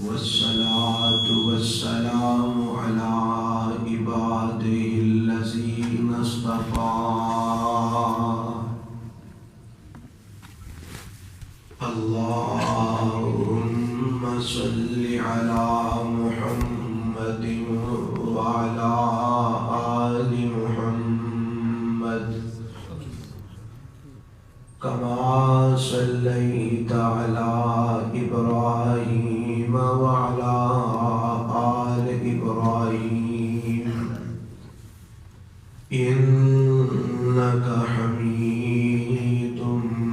والصلاة والسلام على عباده الذين اصطفى اللهم صل على محمد وعلى آل محمد كما صليت على إبراهيم وعلى آل إبراهيم إنك حميد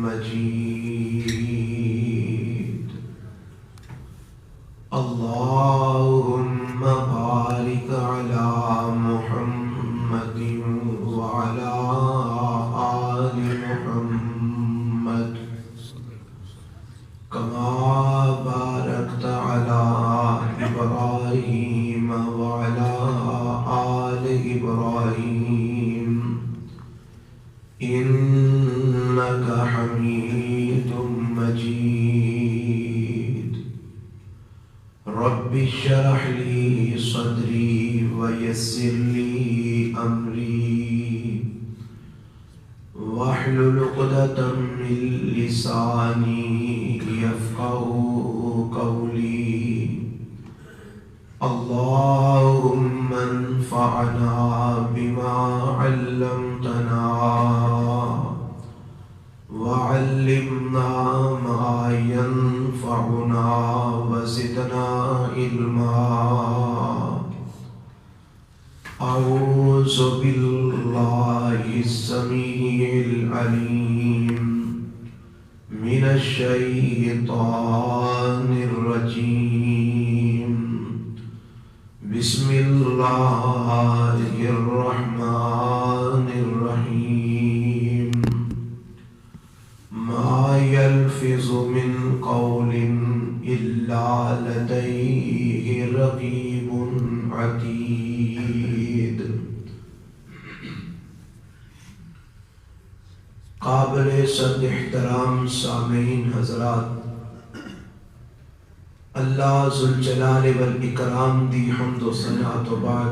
مجيد اللهم بارك على محمد وعلى آل محمد كما باركت على إبراهيم وعلى آل إبراهيم إنك حميد مجيد رب اشرح لي صدري ويسر لي أمري واحلل عقدة من لساني يفقهوا قولي اللهم انفعنا بما علمتنا وعلمنا ما ينفعنا وزدنا علما أعوذ بالله السميع العليم من الشيطان الرجيم بسم الله الرحمن الرحيم ما يلفظ من قول إلا لديه رقيب عتيد قابل صد احترام سامعین حضرات، اللہ ذوالجلال والاکرام دی حمد و ثنا تو بعد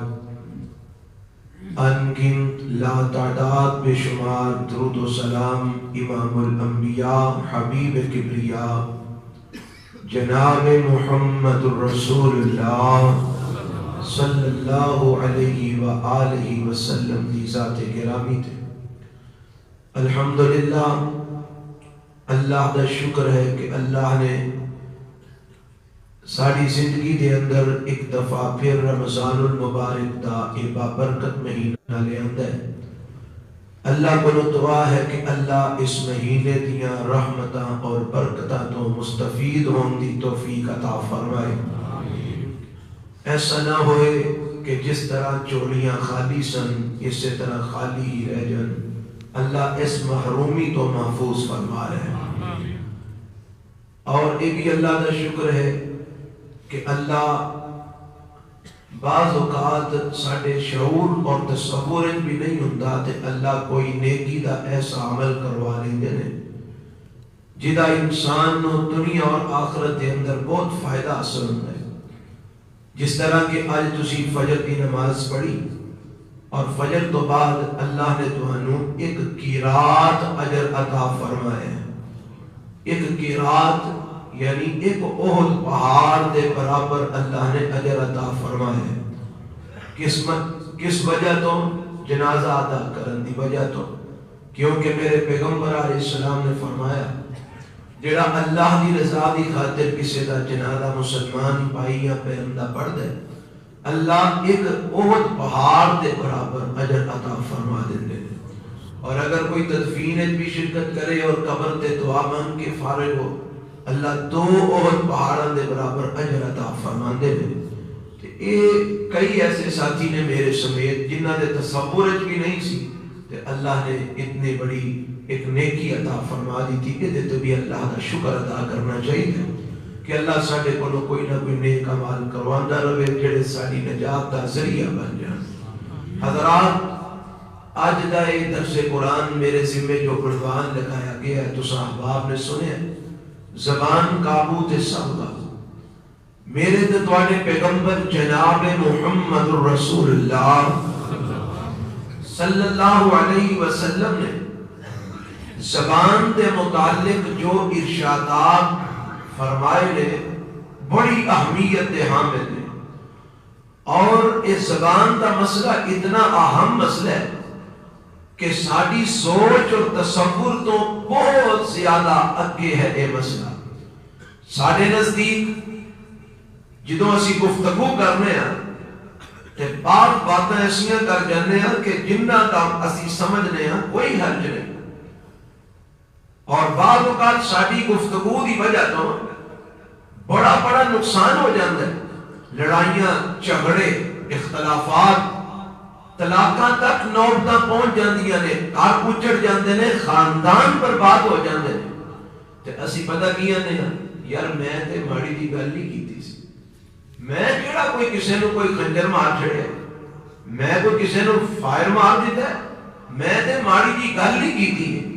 انگنت لا تعداد بے شمار درود و سلام امام الانبیاء حبیب کبریا جناب محمد الرسول اللہ صلی اللہ علیہ وآلہ وسلم دی ذات گرامی تھے۔ الحمدللہ اللہ دا شکر ہے کہ اللہ نے ساری زندگی دے اندر ایک دفعہ پھر رمضان المبارک دا اے بابرکت مہینہ لے آندا ہے۔ اللہ کو دعا ہے کہ اللہ اس مہینے دیاں رحمتاں اور برکتاں تو مستفید ہون دی توفیق عطا فرمائے۔ ایسا نہ ہوئے کہ جس طرح چوڑیاں خالی سن اسی طرح خالی ہی رہ جن۔ اللہ اس محرومی تو محفوظ فرما رہے ہیں۔ اور ایک ہی اللہ کا شکر ہے کہ اللہ بعض اوقات ساڑھے شعور اور تصور بھی نہیں ہوندا تے اللہ کوئی نیکی دا ایسا عمل کروا لیں دے جدا انسان نو دنیا اور آخرت دے اندر بہت فائدہ حاصل ہوندا ہے۔ جس طرح کہ آج تسی فجر کی نماز پڑھی اور فجر تو بعد اللہ نے تمہانوں ایک قرات اجر عطا فرمائے ہیں۔ ایک قرات یعنی ایک احد پہاڑ دے برابر اللہ نے اجر عطا فرمائے ہیں۔ کس وجہ تو؟ جنازہ ادا کرن دی وجہ تو، کیونکہ میرے پیغمبر علیہ السلام نے فرمایا جڑا اللہ دی رضا دی خاطر کسی دا جنازہ مسلمان پائی یا پیرندہ پڑھ دے، اللہ ایک احد پہاڑ دے برابر اجر عطا فرما دیں۔ اور اگر کوئی تدفین بھی شرکت کرے اور قبر تے دعا مانگ کے فارغ ہو، اللہ 2 احد پہاڑاں دے برابر اجر عطا فرما دیں۔ کئی ایسے ساتھی نے میرے سمیت جنہ دے تصور بھی نہیں سی تے اللہ نے اتنی بڑی ایک نیکی عطا فرما دی تھی کہ تو بھی اللہ کا شکر ادا کرنا چاہیے کہ اللہ ساڈے کولو کوئی نہ کوئی نیک عمل کرواندا رہے جڑے ساری نجات دا ذریعہ بن جان۔ حضرات آج دا یہ درس قرآن میرے ذمہ جو عنوان لگایا گیا ہے تو احباب نے سنے، زبان قابو تے سب قابو۔ میرے تے تواڈے پیغمبر جناب محمد رسول اللہ صلی اللہ علیہ وسلم نے زبان دے متعلق جو ارشادات فرمائے نے بڑی اہمیت دے حامل نے، اور اس زبان دا مسئلہ اتنا اہم مسئلہ ہے کہ ساری سوچ اور تصور تو بہت زیادہ اگے ہے یہ مسئلہ۔ سارے نزدیک جدوں اسی گفتگو کرنے ہیں تے بعض باتیں ایسیاں کر جانے ہیں کہ جنہ کا اسی سمجھنے ہیں کوئی حرج نہیں، اور بعض اوقات ساری گفتگو دی وجہ تو بڑا بڑا نقصان ہو جاتا ہے، لڑائیاں جھگڑے اختلافات طلاقاں تک نوبتاں پہنچ جاندیاں نے، گھر اجڑ جاندے نے، خاندان برباد ہو جاندے نے۔ تے اسی پتہ کی آندے ہیں یار میں تے ماڑی دی گل نہیں کیتی سی، میں کیڑا کوئی کسے نو کوئی خنجر مار چھڑیا، میں کوئی کسے نو فائر مار دیتا ہے، میں تے ماڑی دی گل نہیں کیتی ہے۔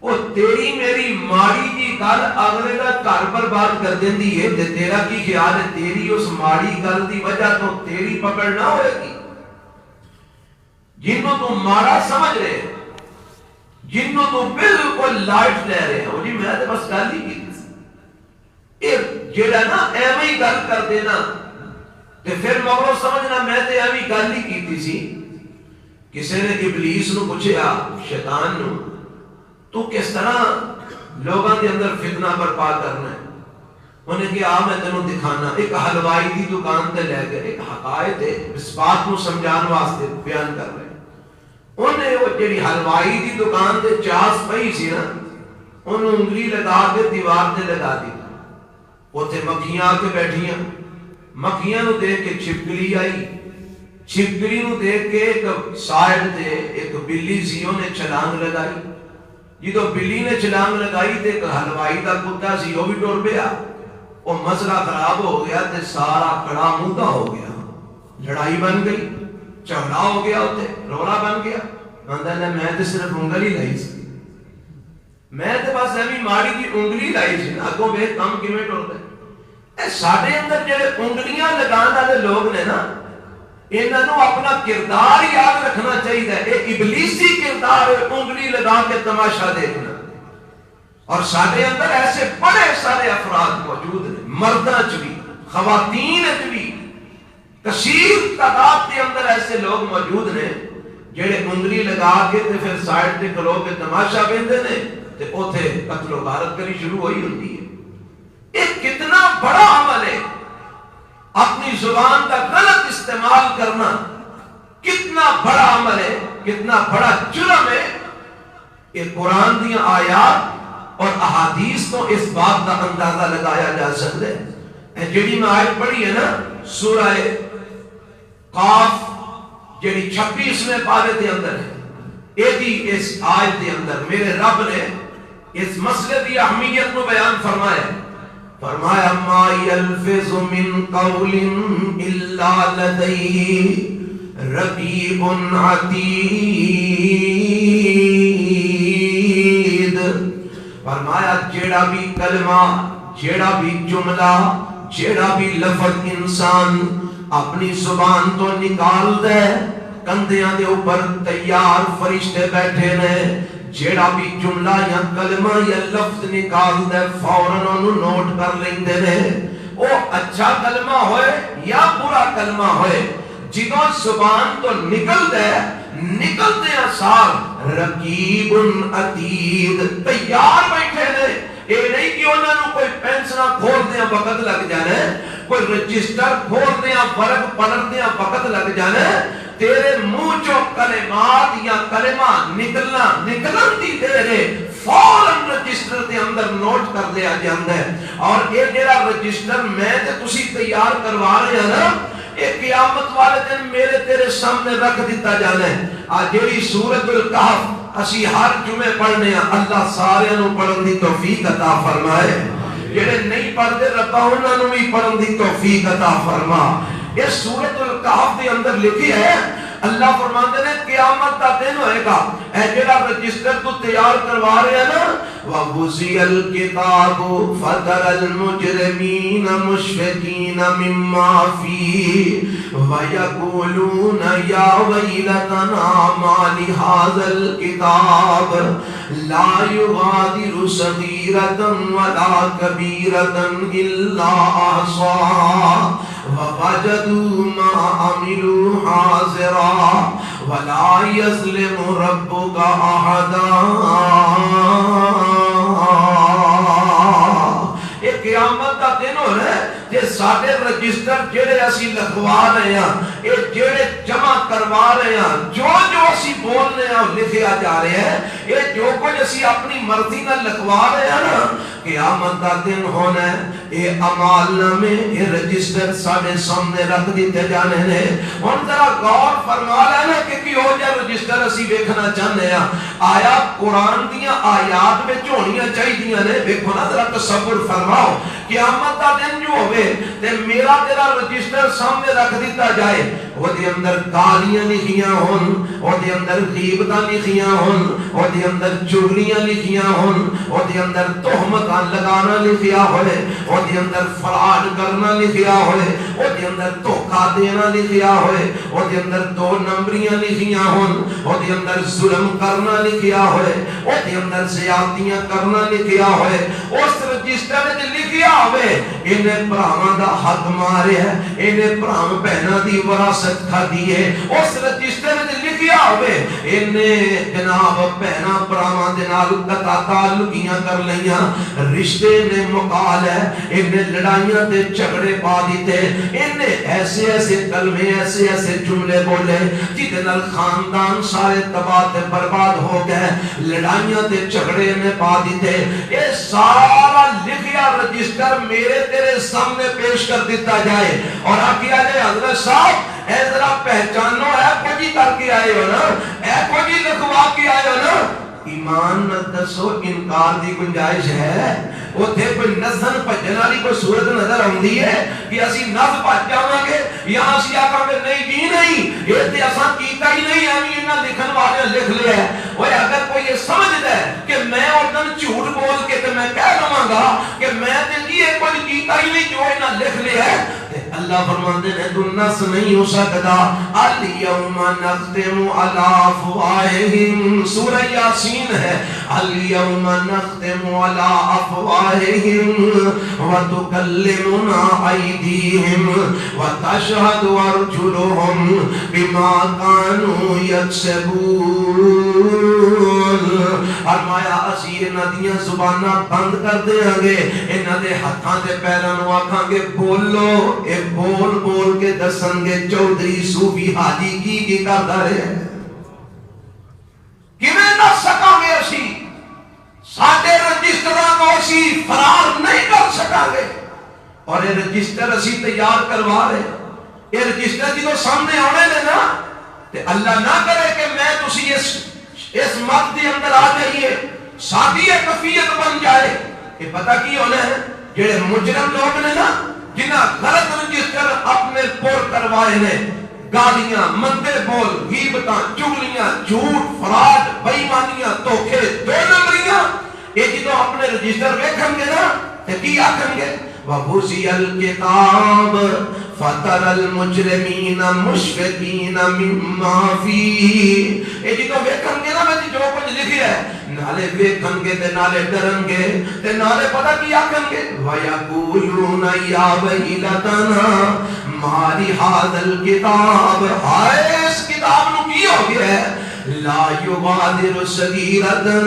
وہ تیری میری ماڑی دی گل اگلے دا گھر برباد کر دیندی ہے، تے تیرا کی خیال ہے تیری اس ماڑی گل دی وجہ تو تیری پکڑ نہ ہوئے گی؟ جنوں تو مارا سمجھ رہے، جنوں تو بالکل لائٹ لے رہے ہیں، جی میں تے بس گل ہی کی تھی، جیڑا نا ایویں ہی گل کر دینا تے پھر مگروں سمجھنا میں تے ایویں گل ہی کی سی۔ کسی نے ابلیس نو پوچھیا، شیطان نو، تو کس طرح لوگاں دے اندر فتنہ برپا کرنا ہے؟ انہیں کہا میں تینوں دکھانا۔ ایک حلوائی دی دکان تے لے گئے، ایک حقائق ہے اس بات نو سمجھان واسطے بیان کر رہے ہیں۔ انہیں وہ جڑی حلوائی دی دکان تے چاس پئی سی نا، انہوں انگلی لگا کے دیوار تے لگا دی، اوتھے مکھیاں آ کے بیٹھیاں، مکھیاں نو دیکھ کے چھپکلی آئی، چھپکلی نو دیکھ کے ایک سائڈ تے ایک بلی سی انہیں چھلانگ لگائی، جدو بلی نے چھلانگ لگائی تے ایک حلوائی دا کتا سی وہ بھی ٹر پیا، وہ مسئلہ خراب ہو گیا تے سارا کڑا مودا ہو گیا، لڑائی بن گئی، جھگڑا ہو گیا، اوتھے رولا بن گیا۔ بندہ نے میں تے صرف انگلی لائی سی، میں تے بس ایویں ماڑی دی انگلی لائی سی، اگوں ویکھ کم کیویں ٹردا ہے۔ اے ساڈے اندر جڑے انگلیاں لگان والے لوگ نے نا، انہاں نوں اپنا کردار یاد رکھنا چاہیے، اے ابلیسی کردار ہے، انگلی لگا کے تماشا دیکھنا۔ اور ساڈے اندر ایسے بڑے سارے افراد موجود ہیں، مرداں چ بھی خواتین چ بھی کثیر تعداد کے اندر ایسے لوگ موجود ہیں جڑے انگلی لگا کے تے پھر سائڈ تے کھلو کے تماشا ویندے نے تے اوتھے قتل و غارت کری شروع ہوئی ہوندی ہے۔ یہ کتنا بڑا عمل ہے، اپنی زبان کا غلط استعمال کرنا کتنا بڑا عمل ہے، کتنا بڑا جرم ہے۔ یہ قرآن دی آیات اور احادیث تو اس بات کا اندازہ لگایا جا سکتا ہے۔ جڑی میں آیت پڑھی ہے نا سورہ قاف جڑی 26ویں پارے دے اندر ہے، یہ اس آیت دے اندر میرے رب نے اس مسئلے دی اہمیت کو بیان فرمایا، فرمایا ما یلفظ من قول الا لدیہ رقیب عتید۔ فرمایا جیڑا بھی کلمہ، جیڑا بھی جملہ، جیڑا بھی لفظ انسان اپنی زبان تو نکال دے، کندیاں دے اوپر تیار فرشتے بیٹھے نے، جیڑا بھی جملہ یا کلمہ یا لفظ نکال دے فوراً انہوں نوٹ کر لیندے نے، وہ اچھا کلمہ ہوئے یا برا کلمہ ہوئے، جدوں زبان تو نکل دے، نکل دے اثار رقیب عتید تیار بیٹھے نے۔ یہ نہیں کہ انہوں نے کوئی پینسلہ کھول دیا وقت لگ جانے، کوئی رجسٹر کھول دیا ورق پلٹ دیا وقت لگ جانے، تیرے منہ چو کلمات یا کلمہ نکلن دی دے فوراً رجسٹر دے اندر نوٹ کر دیا جاندہ ہے۔ اور یہ جڑا رجسٹر میں تے تسی تیار کروا رہے ہیں نا، ایک قیامت والے دن میرے تیرے سامنے رکھ دیتا جانے۔ آج جیڑی سورۃ الکہف اسی ہر جمعے پڑھنے ہیں، اللہ سارے انہوں پڑھن دی توفیق عطا فرمائے، جڑے نہیں پڑھتے ربا انہوں نے بھی پڑھن دی توفیق عطا فرما۔ اس سورۃ الکہف دے اندر لکھی ہے اللہ فرماتے ہیں قیامت کا دن ہوئے گا اے جڑا رجسٹر تو تیار کروا رہے ہیں نا وَوُزِيَ الْكِتَابُ فَتَرَى الْمُجْرِمِينَ مُشْفِقِينَ مِمَّا فِيهِ وَيَقُولُونَ يَا وَيْلَتَنَا مَا لِهَذَا الْكِتَابِ لَا يُغَادِرُ صَغِيرَةً وَلَا كَبِيرَةً إِلَّا أَحْصَاهَا وَوَجَدُوا مَا عَمِلُوا حَاضِرًا وَلَا يَظْلِمُ رَبُّكَ أَحَدًا۔ ایک قیامت کا دن ہو رہا ہے کہ سارے رجسٹر جڑے اسی لکھوا رہے ہیں یہ جڑے جمع کروا رہے ہیں جو اسی بول رہے ہیں لکھیا جا رہے ہیں یہ جو کچھ اسی اپنی مرضی نہ لکھوا رہے ہیں نا قیامت کا دن ہونا ہے یہ اعمال نامے یہ رجسٹر سارے سامنے رکھ دیتے جانے نے ہن ذرا غور فرما لینا کہ کی ہو جائے رجسٹر اسی دیکھنا چاہتے ہیں آیا قرآن دیاں آیات وچ ہونیاں چاہیے نے دیکھو نا ذرا تصور فرماؤ قیامت کا دن جو ہوئے تے میرا تیرا رجسٹر سامنے رکھ دیتا جائے وہ دے اندر گالیاں لکھیاں ہون وہ دے اندر غیبتاں لکھیاں ہون وہ دے اندر چغلیاں لکھیاں ہون وہ دے اندر تہمتاں لگانا لکھیا ہوئے وہ دے اندر فراڈ کرنا لکھیا ہوئے وہ دے اندر دھوکا دینا لکھیا ہوئے وہ دے اندر دو نمبریاں لکھیاں ہون وہ دے اندر ظلم کرنا لکھیا ہوئے وہ دے اندر زیادتیاں کرنا لکھیا ہوئے اس رجسٹر میں لکھیا ہوئے انہیں براہاں دا حق مارے ہے انہیں براہاں بہنہ دی وراثت کھا دیئے اس رجسٹر میں لکھیا ہوئے انہیں جناب بہنہ براہاں دنال قطع تعلقیاں کر لئیاں رشتے نے مقال ہے انہیں لڑائیاں دے جھگڑے پا دیتے انہیں ایسے ایسے کلمے ایسے ایسے جملے بولے جنال خاندان سارے تباہ برباد ہو گئے لڑائیاں دے جھگڑے نے پا دیتے یہ سارا لکھیا رجسٹر میرے تیرے سامنے پیش کر دیتا جائے اور آکیا جائے حضرت صاحب اے ذرا پہچانو اے کوئی کر کے آئے ہو نا اے کوئی لکھوا کے آئے ہو نا ایمان نہ دسو انکار دی گنجائش ہے وہ تھے کوئی نزن پجن والی کوئی صورت نظر آندی ہے کہ اسی نز بچ جاواں گے یا اسی آکھاں گے نہیں جی نہیں یہ تے اساں کیتا ہی نہیں ایویں انہاں لکھن والے لکھ لیا ہے اوے اگر کوئی یہ سمجھدا ہے کہ میں اور دن جھوٹ بول کے تے میں کہہ لواں گا کہ میں تے جی یہ کوئی کیتا ہی نہیں جو انہاں لکھ لیا ہے اللہ فرماندے نے تو نس نہیں ہو سکتا الیوم نختم علی افواہہم سورہ یاسین ہے الیوم نختم علی افواہہم وتکلمنا ایدیہم وتشہد ارجلہم بما کانوا یکسبون فرمایا اسی انہاں دیاں زباناں بند کر دیاں گے انہاں دے ہتھاں تے پیراں نوں آکھاں گے بولو اے بول بول کے دسن گے چودھری صوفی حاجی کی کردا رہے کیویں نہ سکاں گے اسی ساڈے رجسٹراں کو اسی فرار نہیں کر سکاں گے اور یہ رجسٹر اسی تیار کروا رہے یہ رجسٹر جدوں سامنے آنے نے نا تے اللہ نہ کرے کہ میں تسی اس مت دے اندر آ جائیے ساڈی ایک کفیت بن جائے کہ پتہ کی ہونا ہے جڑے مجرم لوگ نے نا جنہاں غلط رجسٹر اپنے پور کروائے نے گالیاں مندے بول غیبتاں چغلیاں جھوٹ فراڈ بے ایمانیاں دھوکے دو نمبریاں یہ جدوں اپنے رجسٹر ویکھن گے نا تے کی آکھن گے وَوُزِيَ الْكِتَابَ فَتَرَى الْمُجْرِمِينَ مُشْفِقِينَ مِمَّا فِيهِ یہ جدوں ویکھن گے نا میں جو کچھ لکھیا ہے نالے ویکھن گے تے نالے ڈرن گے تے نالے پتہ کی آکھن گے وَيَقُولُونَ يَا وَيْلَتَنَا مَا لِهَذَا الْكِتَابِ ہائے اس کتاب نو کی ہو گیا ہے لا يغادر صغيرة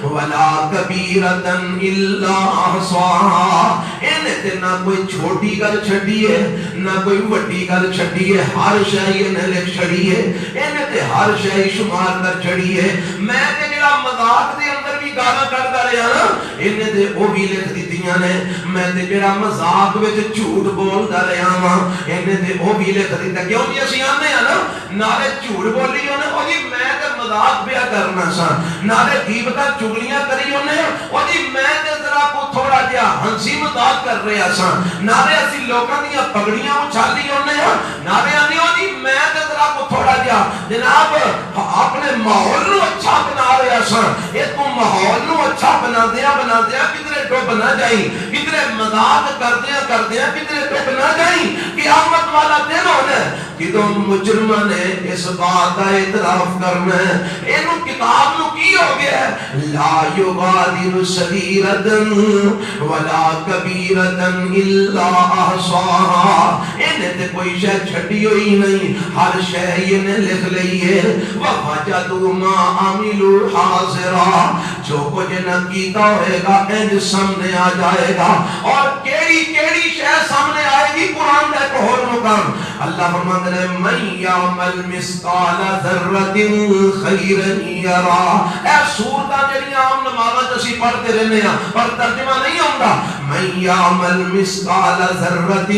ولا كبيرة إلا أحصاها انہیں تے نہ کوئی چھوٹی گل چھڈی ہے نہ کوئی وڈی گل چھڈی ہے ہر شے نے لکھ چھڑی ہے انہیں تے ہر شے شمار کر چھڑی ہے میں تے جڑا مذاق دے اندر بھی گالاں کڈدا رہیا نا انہیں تے او بھی لکھ دتیاں نے میں تے جڑا مذاق وچ جھوٹ بولدا رہیا ہاں انہیں تے او بھی لکھ دتا کیوں جی اسی آندے ہاں نا نالے جھوٹ بولی اونے او جی میں تے مذاق پیا کرنا سا نالے غیبتاں چغلیاں کری اونے او جی میں تے ذرا کو تھوڑا جہا ہنسی مذاق کر رہے سا نالے اسی لوکاں دیاں پگڑیاں اچھالی اونے نالے آندے او جی میں تے ذرا کو تھوڑا جا جناب اپنے ماحول نو اچھا بنا رہا سا، یہ تو ماحول نو اچھا بنا دیا کدھرے ڈوب نہ جائیں، کدھرے مذاق کر دیا کدھرے ڈوب نہ جائیں۔ قیامت والا دن ہونا جدو مجرمہ نے اس بات کا اعتراف کرنا ہے، اینو کتاب نو کی ہو گیا ہے، لا یغادر صغیرۃ ولا کبیرۃ الا احصاها، انہیں تے کوئی شے چھڈی ہوئی نہیں، ہر شے انہیں لکھ لئی ہے، ووجدوا ما عملوا حاضرا، جو کچھ نہ کیتا ہوئے گا انج سامنے آ جائے گا۔ اور کیڑی کیڑی شے سامنے آئے گی؟ قرآن کا ایک اور مقام اللہ فرماتے ہیں من یعمل مثقال ذرۃ خیرا یرا، اے سورتاں جڑیاں عام نمازاں اسی پڑھتے رہنے ہاں پر ترجمہ نہیں ہوندا، من یعمل مثقال ذرۃ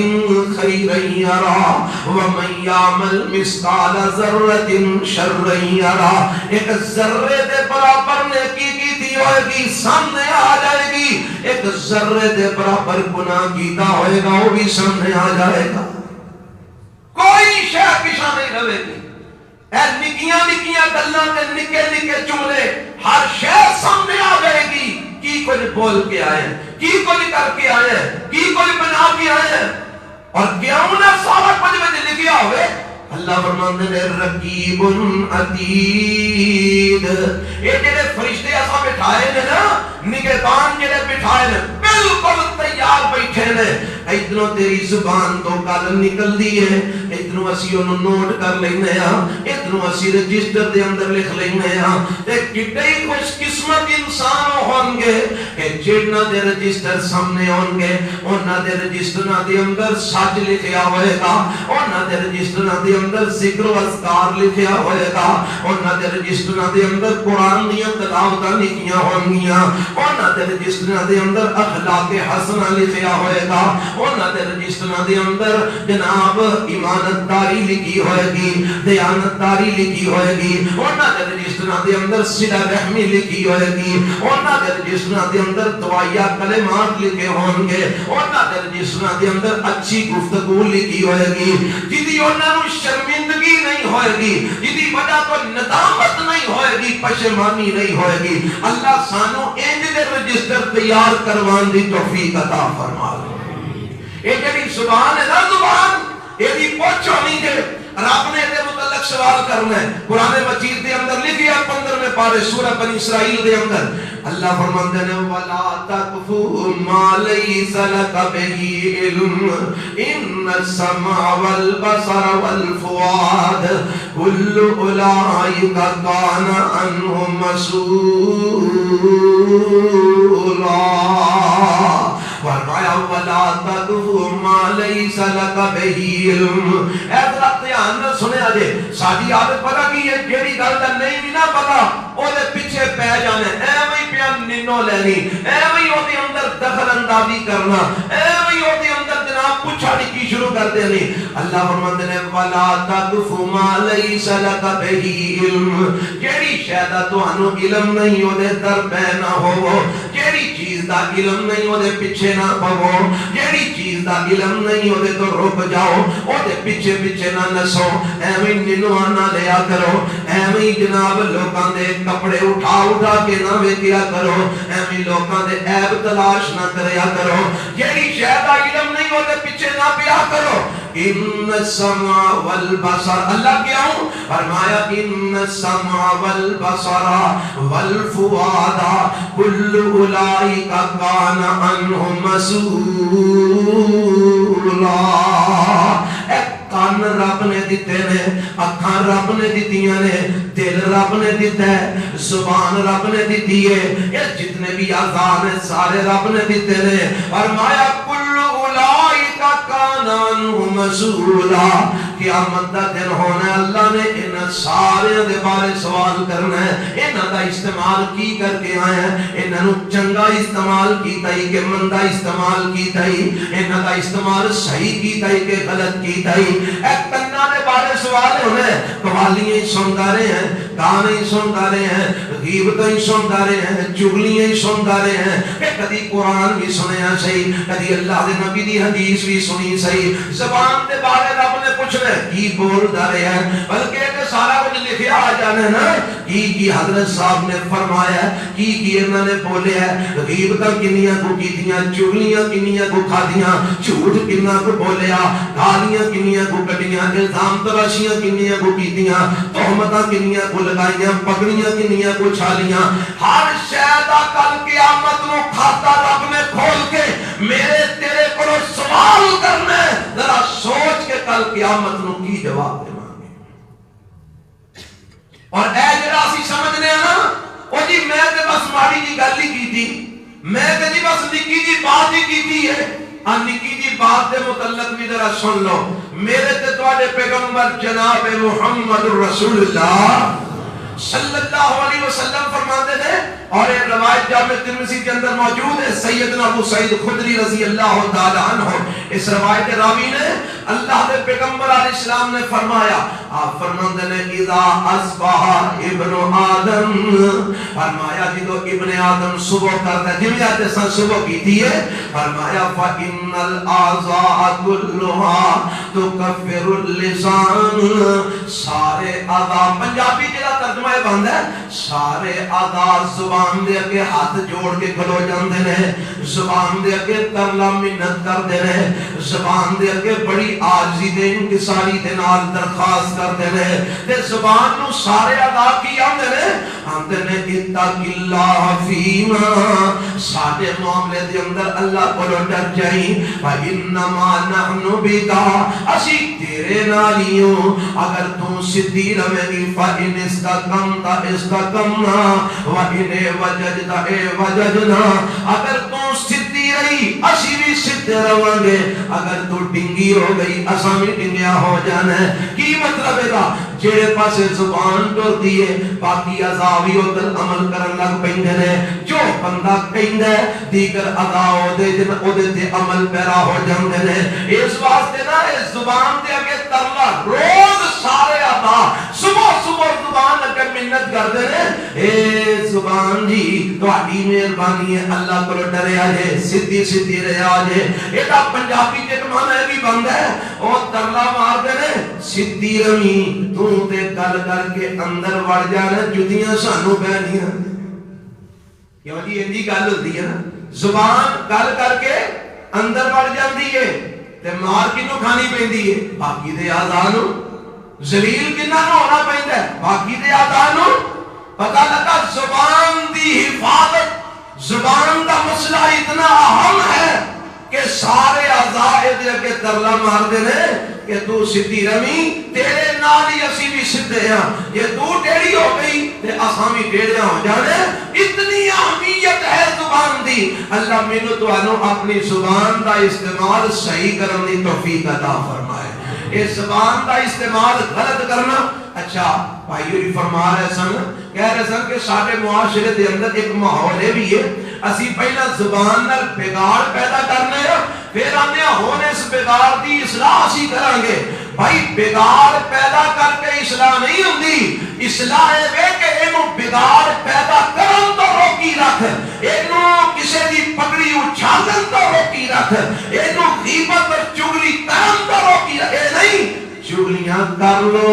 خیرا یرا ومن یعمل مثقال ذرۃ شرا یرا، ایک ذرے دے برابر نیکی کی ہوئے گی سامنے آ جائے گی، ایک ذرے دے برابر گناہ کیتا ہوئے گا وہ بھی سامنے آ جائے گا، کوئی شے پیچھے نہیں رہے گی۔ اے نکیاں نکیاں گلاں تے نکے نکے جملے ہر شے سامنے آ جائے گی، کی کچھ بول کے آئے ہیں، کی کچھ کر کے آئے ہیں، کی کچھ بنا کے آئے ہیں، اور کیوں نہ سارا کچھ میں لکھیا ہوئے۔ اللہ فرماتے ہیں رقیب عتید، یہ جڑے فرشتے اساں بٹھائے نے نا، نگہبان جڑے بٹھائے نے بالکل تیار بیٹھے نے، ادھروں تیری زبان تو گل نکل دی ہے، ادھروں اسی انہوں نوٹ کر لینے ہاں، ادھروں اسی رجسٹر دے اندر لکھ لینے ہاں، تے کتنے ہی خوش قسمت انسان ہوں گے کہ جنہ دے رجسٹر سامنے ہوں گے، انہاں دے رجسٹروں دے اندر سچ لکھیا ہوئے گا، انہاں دے رجسٹروں دے اندر ذکر و اذکار لکھیا ہوئے گا، انہاں دے رجسٹروں دے اندر قرآن دیاں تلاوتاں لکھیاں ہوں گیاں، انہاں دے رجسٹروں دے اندر اخلاق حسنہ لکھیا ہوئے گا، انہاں دے رجسٹروں دے اندر جناب ایمانت داری لکھی ہوئے گی، دیانت داری لکھی ہوئے گی، انہاں دے رجسٹروں دے اندر صلہ رحمی لکھی ہوئے گی، انہاں دے رجسٹروں دے اندر دعائیہ کلمات لکھے ہوں گے، انہاں دے رجسٹروں دے اندر اچھی گفتگو لکھی ہوئے گی، جدی انہاں نو شرمندگی نہیں ہوئے گی، جدی وجہ تو ندامت نہیں ہوئے گی، پشیمانی نہیں ہوئے گی۔ اللہ سانو انج دے رجسٹر تیار کروان دی توفیق عطا فرما لے۔ یہ جڑی زبان ہے نا زبان، یہ بھی پوچھو نہیں جے رب نے دے متعلق سوال کرنا ہے۔ قرآن مجید دے اندر لکھیا 15ویں پارے سورہ بنی اسرائیل دے اندر اللہ فرماتے ہیں وَلَا تَقْفُ مَا لَيْسَ لَكَ بِهِ عِلْمٌ إِنَّ السَّمْعَ وَالْبَصَرَ وَالْفُؤَادَ كُلُّ أُولَئِكَ كَانَ عَنْهُ مسؤولا۔ فرمایا وَلَا تَقْفُ مَا لَيْسَ لَكَ بِهِ عِلْمٌ، اے ذرا دھیان نال سنیا جے، ساڈی عادت پتہ کی ہے، جیڑی گل دا نہیں بھی نہ پتہ او دے پیچھے پے جانے، ایویں پیا نینو لینی، ایویں او دے اندر دخل اندازی کرنا، ایویں او دے اندر جناب پوچھا کی شروع کر دینی۔ اللہ فرماتے ہیں وَلَا تَقْفُ مَا لَيْسَ لَكَ بِهِ عِلْمٌ، جیڑی شے دا تانوں علم نہیں او دے در پے نہ ہوو، جیڑی چیز دا علم نہیں او دے پیچھے نہ پو، جیڑی چیز دا علم نہیں او دے تو رک جاؤ، او دے پیچھے پیچھے نہ نسو، ایویں نینو نہ لیا کرو، ایویں جناب لوکاں دے کپڑے اٹھا اٹھا کے نہ ویکھیا کرو، ایویں لوکاں دے عیب تلاش نہ کریا کرو، جیڑی شے دا علم نہیں او دے پیچھے نہ پیا کرو۔ ان السمع والبصر، اللہ کیوں فرمایا ان السمع والبصر والفؤاد كل اولئک کان عنہ مسؤولا۔ کان رب نے دیتے نے، اکھاں رب نے دیتیاں نے، دل رب نے دیتا ہے، زبان رب نے دیتی ہے، یہ جتنے بھی اعضاء ہیں سارے رب نے دیتے نے۔ فرمایا کل اولئک کان عنہ مسؤولا، قیامت دا دن ہونا ہے، اللہ نے ان سارے دے بارے سوال کرنا ہے، انہاں دا استعمال کی کر کے آئے ہیں، انہاں نو چنگا استعمال کیتا ہی کہ مندہ استعمال کیتا ہی، انہاں دا استعمال صحیح کیتا ہی کہ غلط کیتا ہی۔ اے کناں دے بارے سوال ہونے ہیں، قوالیاں ہی سنتا رہے ہیں، گانے ہی سنتا رہے ہیں، غیبتیں ہی سنتا رہے ہیں، چغلیاں ہی سنتا رہے ہیں، کہ کدی قرآن بھی سنیا صحیح، کدی اللہ دے نبی دی حدیث بھی سنی صحیح، سی زبان دے بارے رب نے پوچھنا کی بول رہے ہیں بلکہ کہ سارا کچھ لکھیا آ جانا نا کی حضرت صاحب نے فرمایا کی انہوں نے بولے ہے غیبتاں کنیاں کو کیتیاں چغلیاں کنیاں کو کھادیاں جھوٹ کنیاں کو بولیا گالیاں کنیاں کو کٹیاں الزام تراشیاں کنیاں کو کیتیاں تہمتاں کنیاں کو لگائیاں پگڑیاں کنیاں کو چھالیاں ہر شے دا کل قیامت نو کھاتا رب نے کھول کے میرے تیرے کو سوال کرنا ہے ذرا سوچ کے کل قیامت نو کی جواب دے مانگے اور اے جڑا اسی سمجھنے ہیں نا او جی میں تے بس ماڑی جی گل ہی کی تھی میں تے جی بس نکی جی بات ہی کی تھی ہے نکی جی بات دے متعلق بھی ذرا سن لو میرے تے تواڈے پیغمبر جناب محمد رسول اللہ صلی اللہ علیہ وسلم فرماتے ہیں اور یہ روایت جامع ترمذی کے اندر موجود ہے سیدنا ابو سعید خدری رضی اللہ تعالی عنہ اس روایت راوی نے اللہ کے پیغمبر علیہ السلام نے فرمایا آپ فرماتے ہیں اذا اصبح ابن آدم فرمایا جدو ابن آدم صبح کرتا ہے جمعہ جیسا صبح کی تھی ہے فرمایا فَإِنَّ الْأَعْضَاءَ كُلُّهَا تُكَفِّرُ اللِّسَانَ سارے اعضاء پنجابی جڑا ترجمہ بند ہے سارے اعضاء زبان دے اگے ہاتھ جوڑ کے کھلو جاندے نے زبان دے اگے ترلا منت کردے نے زبان دے اگے بڑی عاجزی دے انکساری دے نال درخواست کردے نے تے زبان نو سارے اعضاء کی آندے نے اتق اللہ فینا سارے معاملے دے اندر اللہ کو ڈر جائیں فإنما نحن بکا اسی تیرے نالیوں اگر تو سدھی روی فإن استقمت استقمنا وإن وجدت وجدنا اگر تو سدھی رہی اسی بھی سدھے رہوں گے اگر تو ڈنگی ہو گئی اساں بھی ڈنگیا ہو جانا ہے کی مطلب ہے گا جڑے پاسے زبان ٹرتی ہے باقی اعضاء بھی ادھر عمل کرن لگ پیندے نے جو بندہ کہندا ہے دیگر اعضاء دے تے عمل پیرا ہو جاندے نے اس واسطے نا اس زبان دے اگے ترلا روز سارے اعضاء صبح صبح زبان اگے منت کردے نے اے زبان جی تہاڈی مہربانی ہے اللہ کو ڈریا جے سیدھی سیدھی رہیا جے ایڈا پنجابی تے معنی بھی بند ہے او ترلا مار دے نے سیدھی رمی تو تے گل کر کے اندر وڑ جانا جتیاں سانو پہنیاں کیوں جی ایندی گل ہوندی ہے نا زبان گل کر کے اندر وڑ جاندی ہے تے مار کینوں کھانی پیندی ہے باقی دے اعضاء نو ذلیل کنا نو ہونا پیندا ہے باقی دے اعضاء نو پتہ لگا زبان دی حفاظت زبان دا مسئلہ اتنا اہم ہے کہ سارے اعضاء دے اگے ترلا مار دے نے کہ تو سدھی رمی تیرے نال ہی اسی بھی سدھے ہاں یہ تو ٹیڑھی ہو گئی تے اساں بھی ٹیڑھے ہو جانے اتنی اہمیت ہے زبان دی اللہ مینوں تانوں اپنی زبان دا استعمال صحیح کرن دی توفیق عطا فرمائے اس زبان دا استعمال غلط کرنا اچھا بھائیو بھی فرما رہے سن کہہ رہے سن کہ سارے معاشرے دے اندر ایک ماحول ہے بھی ہے اسی پہلا زبان نال بگاڑ پیدا کرنے ہیں پھر آنے ہونے اس بگاڑ دی اصلاح اسی کریں گے بھائی بگاڑ پیدا کر کے اصلاح نہیں ہوندی اصلاح ہے کہ اینو بگاڑ پیدا کرن تو روکی رکھ اینو کسی دی پگڑی اچھالن تو روکی رکھ اینو غیبت اور چگلی کرن تو روکی رکھ اے نہیں چگلیاں کر لو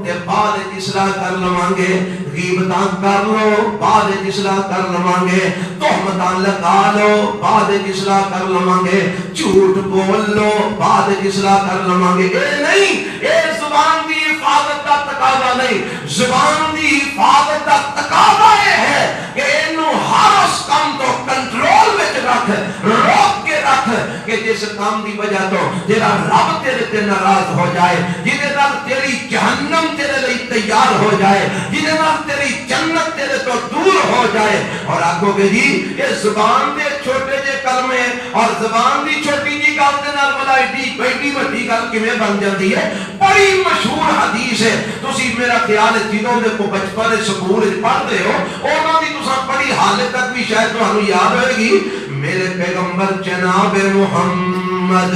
تے بعد اصلاح کر لوانگے غیبتاں کر لو بعد اصلاح کر لوانگے تہمتاں لگا لو بعد اصلاح کر لوانگے جھوٹ بول لو بعد اصلاح کر لوانگے اے نہیں اے زبان دی حفاظت کا تقاضا نہیں زبان دی حفاظت کا تقاضا یہ ہے کہ اینو ہر اس کام تو کنٹرول وچ رکھ روک کے رکھ کہ جس کام دی وجہ تو تیرا رب تیرے تے ناراض ہو جائے جدے نال تیری جہنم تیرے لئی تیار ہو جائے جدے نال تیری جنت تیرے تو دور ہو جائے اور آگو کہ جی یہ زبان دے چھوٹے جے کلمے اور زبان دی چھوٹی جی گل دے نال بڑا ایڈی وڈی گل کیویں بن جاندی ہے بڑی مشہور حدیث ہے تسی میرا خیال ہے جنہوں نے کو بچپن سکول وچ پڑھدے ہو انہاں دی تساں پڑھی حال تک بھی شاید تانوں یاد ہوئے گی میرے پیغمبر جناب محمد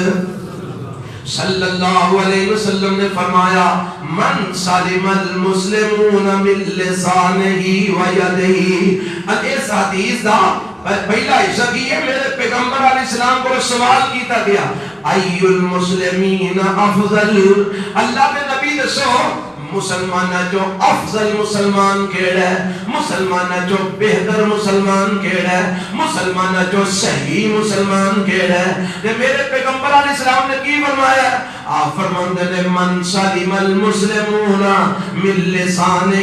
صلی اللہ علیہ وسلم نے فرمایا من سالم المسلمون من لسانہ و یدہ اس حدیث دا پہلا حصہ کی ہے میرے پیغمبر علیہ السلام کو سوال کیتا گیا ای المسلمین افضل، اللہ نے نبی دسو مسلمانہ جو افضل مسلمان کیڑا ہے، مسلمانہ جو بہتر مسلمان کیڑا ہے، مسلمانہ جو صحیح مسلمان کیڑا ہے؟ کہ میرے پیغمبر علیہ السلام نے کی فرمایا؟ آپ فرماندے نے من سلم المسلمون من لسانہ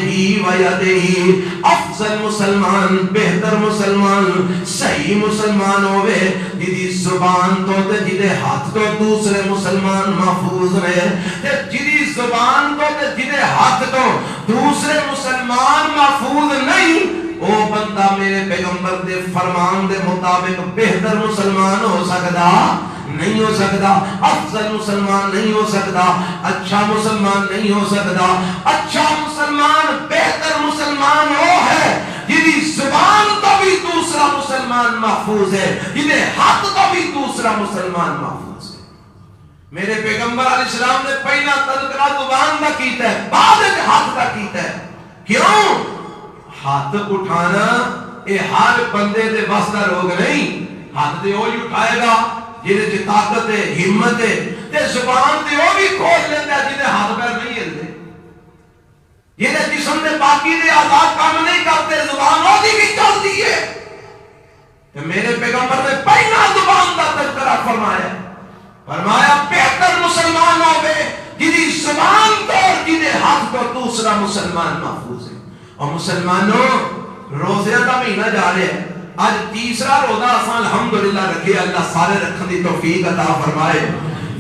و یدہ، افضل مسلمان، بہتر مسلمان، صحیح مسلمان ہوئے جدی زبان تو تے جدے ہاتھ تو دوسرے مسلمان محفوظ رہے، جدی زبان تو تے جدے ہاتھ تو دوسرے مسلمان محفوظ نہیں، وہ بندہ میرے پیغمبر دے فرمان دے مطابق بہتر مسلمان ہو سکتا نہیں ہو سکتا، افضل مسلمان نہیں ہو سکتا، اچھا مسلمان نہیں ہو سکتا۔ اچھا مسلمان، بہتر مسلمان وہ ہے جدی زبان تو بھی دوسرا مسلمان محفوظ ہے، جدے ہاتھ تو بھی دوسرا مسلمان محفوظ ہے۔ میرے پیغمبر علیہ السلام نے پہلا تذکرہ زبان کا کیتا ہے، بعد ہاتھ کا کیتا ہے۔ کیوں؟ ہاتھ اٹھانا یہ ہر بندے دے بس دا روگ نہیں، ہاتھ دے وہی اٹھائے گا جنہیں چ طاقت ہے، ہمت ہے، تے زبان تے وہ بھی کھول لیتا ہے جنہیں ہاتھ پیر نہیں ہلتے، جنہیں جسم دے باقی دے آزاد کام نہیں کرتے، زبان وہ بھی چلتی ہے۔ تو میرے پیغمبر نے پہلا زبان کا تذکرہ فرمایا، فرمایا بہتر مسلمان ہوئے جنہیں زبان تو اور جنہیں ہاتھ تو دوسرا مسلمان محفوظ ہے۔ اور مسلمانوں روزے کا مہینہ جا رہے ہیں، آج تیسرا روزہ اساں الحمدللہ رکھے، اللہ سارے رکھن دی توفیق عطا فرمائے۔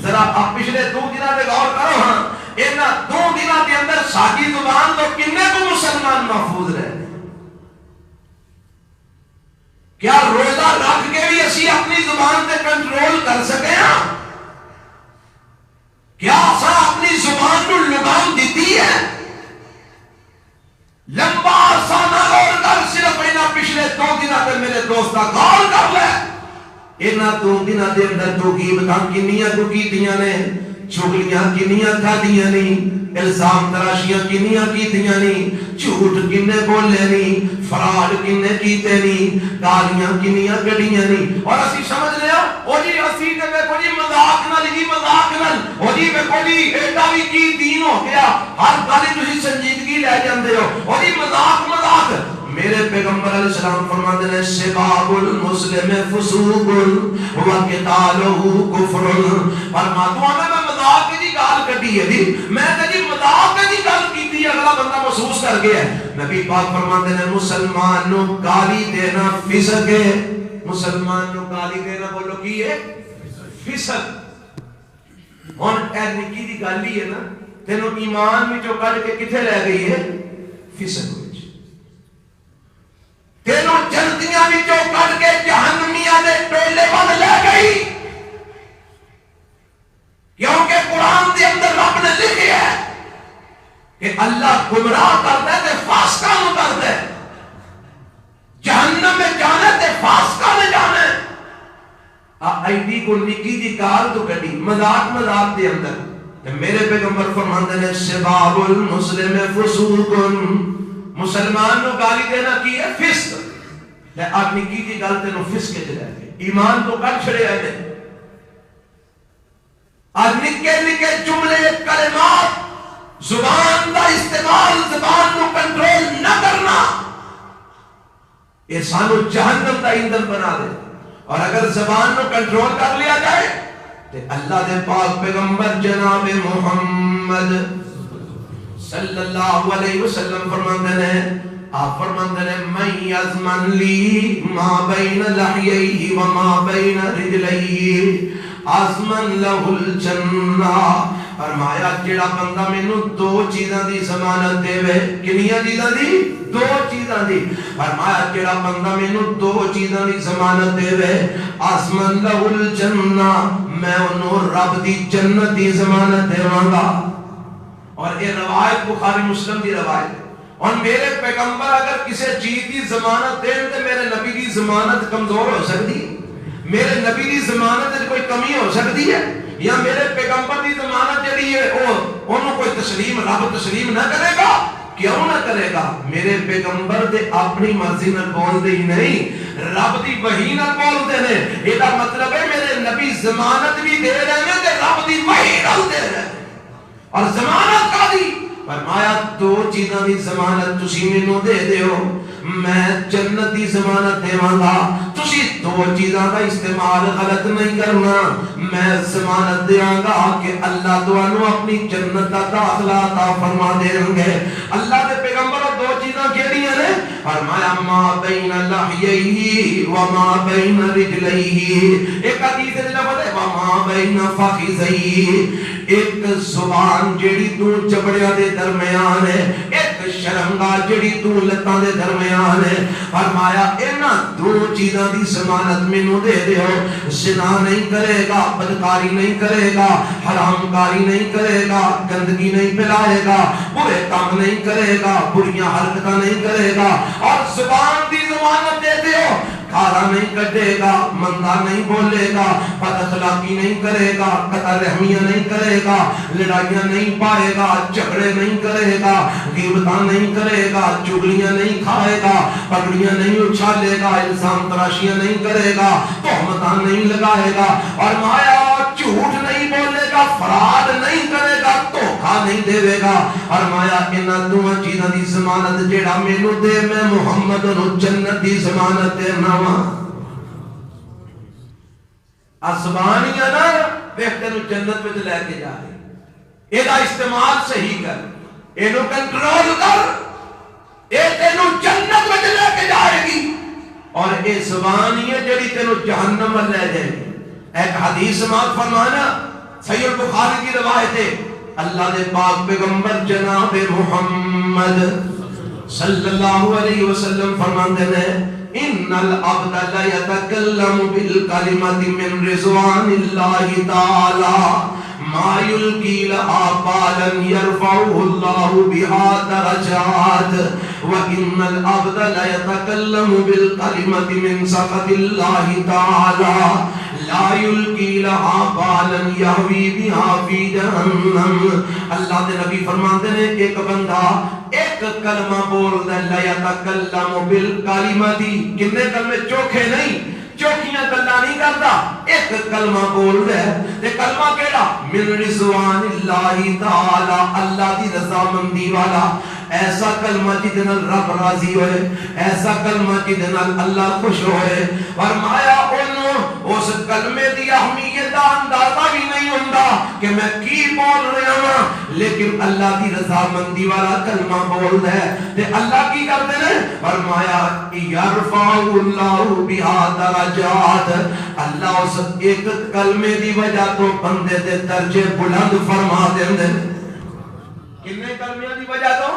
ذرا آپ پچھلے 2 دنوں دے غور کرو، ہاں انہاں 2 دنوں دے اندر ساڈی زبان تو کنے کو مسلمان محفوظ رہے؟ کیا روزہ رکھ کے بھی اسی اپنی زبان تے کنٹرول کر سکے ہاں؟ کیا اساں اپنی زبان نو لگام دیتی ہے؟ لمبا عرصہ نہ غور کر، صرف اینا پچھلے 2 دنوں تے میرے دوستا غور کر لے، اینا 2 دنوں دے اندر تو غیبتاں کنیاں تو کیتیاں نے، چغلیاں کنیاں کھادیاں نہیں، الزام تراشیاں کنیاں کیتیاں نہیں، جھوٹ کنے بولے نہیں، فراڈ کنے کیتے نہیں، گالیاں کنیاں کڑیاں نہیں، اور اسی سمجھ لیا او جی اسی تے میں کوئی مذاق نال جی مذاق نال او جی میں کوئی ایڈا بھی کی دین ہو گیا، ہر گل تسی سنجیدگی لے جاندے ہو، او جی مذاق مذاق۔ میرے پیغمبر علیہ السلام فرماتے ہیں سباب المسلم فسوق و قتالہ کفر، فرماتا ہوں میں مذاق کی گال کٹی ہے جی، میں جی مذاق کی گل کیتی اگلا بندہ محسوس کر گیا ہے۔ نبی پاک فرماتے ہیں مسلمان نو گالی دینا فسق ہے، مسلمان نو گالی دینا بولو کی ہے؟ فسق۔ ہن اے نکی دی گل ہی ہے نا، تینوں ایمان وچوں کڈ کے کتھے لے گئی ہے؟ فسق وچ۔ تینوں جنتیاں وچوں کڈ کے جہنمیاں دے ٹولے ول لے گئی، کیونکہ قرآن دے اندر رب نے لکھا ہے کہ اللہ گمراہ کرتا ہے تے فاسقاں نوں کرتا ہے، جہنم میں جانا تے فاسقاں نے جانا ہے۔ ایڈی کو نکی دی گال تو کڈی مذاق مذاق دے اندر، تے میرے پیغمبر فرماندے نے سباب المسلم فسوق، مسلمان نو گالی دینا کی ہے؟ فسق۔ تے آپ نکی دی گل تے نو فسق چ لے گئے، ایمان تو کڈ چھڑیا ہے۔ آج نکے نکے جملے کلمات زبان دا استعمال، زبان نو کنٹرول نہ کرنا، یہ سانو جہنم دا ایندھن بنا دے۔ اور اگر زبان نو کنٹرول کر لیا جائے تے اللہ دے پاک پیغمبر جناب محمد صلی اللہ علیہ وسلم فرماندے ہیں، آپ فرماندے ہیں من یضمن لی ما بین لحییہ وما بین رجلیہ آزمن لہو الجنہ، فرمایا جڑا بندہ مینوں 2 چیزاں دی ضمانت دے وے، کنیاں چیزاں دی؟ 2 چیزاں دی، فرمایا جڑا بندہ مینوں 2 چیزاں دی ضمانت دے وے آزمن لہو الجنہ، میں انہوں رب دی جنت دی ضمانت دیواں گا۔ اور یہ روایت بخاری مسلم دی روایت ہے۔ اور میرے پیغمبر اگر کسی چیز کی ضمانت دیں تو میرے نبی کی ضمانت کمزور ہو سکتی ہے؟ میرے نبی کی ضمانت کوئی کمی ہو سکتی ہے؟ یا میرے پیغمبر کی ضمانت جڑی ہے وہ انہوں کوئی تسلیم رب تسلیم نہ کرے گا؟ کیوں نہ کرے گا؟ میرے پیغمبر دے اپنی مرضی نال بول دے ہی نہیں، رب دی وحی نال بول دے نے۔ یہ مطلب ہے میرے نبی ضمانت بھی دے رہے ہیں تے رب دی وحی نال دے رہے ہیں۔ اور ضمانت کا دی فرمایا دو چیزاں دی ضمانت تسی مینوں دے دیو، میں جنت دی ضمانت دیواں گا۔ تسی دو چیزاں دا استعمال غلط نہیں کرنا، میں ضمانت دیاں گا کہ اللہ تانوں اپنی جنت دا داخلہ عطا فرما دیں گے۔ اللہ دے پیغمبر دو چیزاں کیڑیاں نے؟ فرمایا ما بین لحییہ وما بین رجلیہ، ایک حدیث دے لفظ ہے وما بین فخذیہ، ایک زبان جیڑی تو چبڑیاں دے درمیان ہے، ایک شرمگاہ جیڑی تو لتاں دے درمیان ہے۔ فرمایا انہاں دو چیزاں دی ضمانت مینوں دے دیو، زنا نہیں کرے گا، بدکاری نہیں کرے گا، حرام کاری نہیں کرے گا، گندگی نہیں پھیلائے گا، برے کام نہیں کرے گا، بریاں حرکتاں نہیں کرے گا، اور زبان دی ضمانت دے دیو، کھارا نہیں کٹے گا، مندہ نہیں بولے گا، بد اخلاقی نہیں کرے گا، قطع رحمیاں نہیں کرے گا، لڑائیاں نہیں پائے گا، جھگڑے نہیں کرے گا، غیبتاں نہیں کرے گا، چغلیاں نہیں کھائے گا، پگڑیاں نہیں اچھالے گا، الزام تراشیاں نہیں کرے گا، تہمتاں نہیں لگائے گا، اور مایا جھوٹ نہیں بولے گا، فراڈ نہیں کرے گا، دھوکا نہیں دے گا۔ اور مایا انہاں دو چیزاں دی ضمانت جیڑا مینوں دے میں محمد نو جنت دی ضمانت دینا وا۔ زبانیاں نا دیکھ تینوں جنت وچ لے کے جا رہی، یہ استعمال صحیح کر، یہ کنٹرول کر، یہ تینوں جنت وچ لے کے جائے گی، اور یہ زبانی ہے جڑی تینوں جہنم میں لے جائے گی۔ ایک حدیث سماعت فرمانا صحیح البخاری کی روایت ہے، اللہ دے پاک پیغمبر جناب محمد صلی اللہ علیہ وسلم فرماتے ہیں ان العبد لا يتكلم بالكلمة من رضوان الله تعالى ما يلقي لها بالا يرفعه الله بها درجات وإن العبد لا يتكلم بالكلمة من سخط الله تعالى لا يلقي لها بالا يهوي بها في جهنم۔ اللہ دے نبی فرماتے ہیں ایک بندہ ایک کلمہ بول دے لا يتكلم بالكلمة، کتنے کلمے چوکھے نہیں، چوکھیاں گلاں نہیں کرتا، ایک کلمہ بول دے، تے کلمہ کیڑا؟ من رضوان اللہ تعالی، اللہ دی رضامندی والا، ایسا کلمہ جدے نال رب راضی ہوئے، ایسا کلمہ جدے نال اللہ خوش ہوئے۔ فرمایا انہوں اس کلمے دی اہمیت دا اندازہ بھی نہیں ہوندا کہ میں کی بول رہا ہوں، لیکن اللہ دی رضامندی والا کلمہ بول دے تے اللہ کی کرتے ہیں؟ فرمایا یرفع اللہ بہا درجات، اللہ اس ایک کلمے دی وجہ تو بندے دے درجے بلند فرما دیندے۔ کتنے کلمیاں دی وجہ تو؟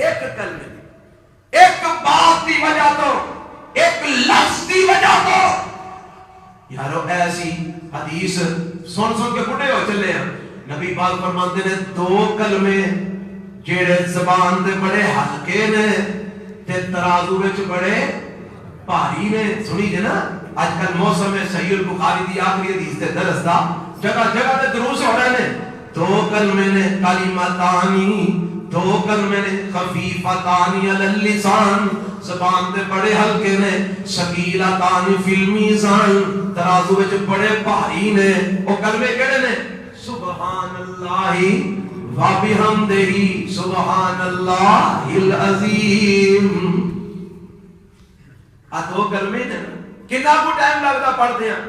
ایک کلمے دی، ایک بات دی وجہ تو، ایک لفظ دی وجہ تو۔ یارو ایسی حدیث سن سن کے بڑھے ہو چلے ہیں، نبی پاک فرماتے ہیں دو کلمے جیڑے زبان دے بڑے ہلکے نے تے ترازو وچ بڑے بھاری نے۔ سنی جے نا آج کل موسم ہے صحیح البخاری دی آخری حدیث تے درس دا جگہ جگہ تے دروس ہو رہے ہیں، دو کلمے نے کلمتانی، دو کلمے نے خفیفتانی علی اللسان، زبان دے بڑے ہلکے نے، ثقیلتان فی المیزان، ترازو وچ بڑے بھاری نے۔ او کلمے کیڑے نے؟ سبحان اللہ و بحمدہ سبحان اللہ العظیم۔ آ دو کلمے نے، کتنا کو ٹائم لگتا پڑھتے ہیں،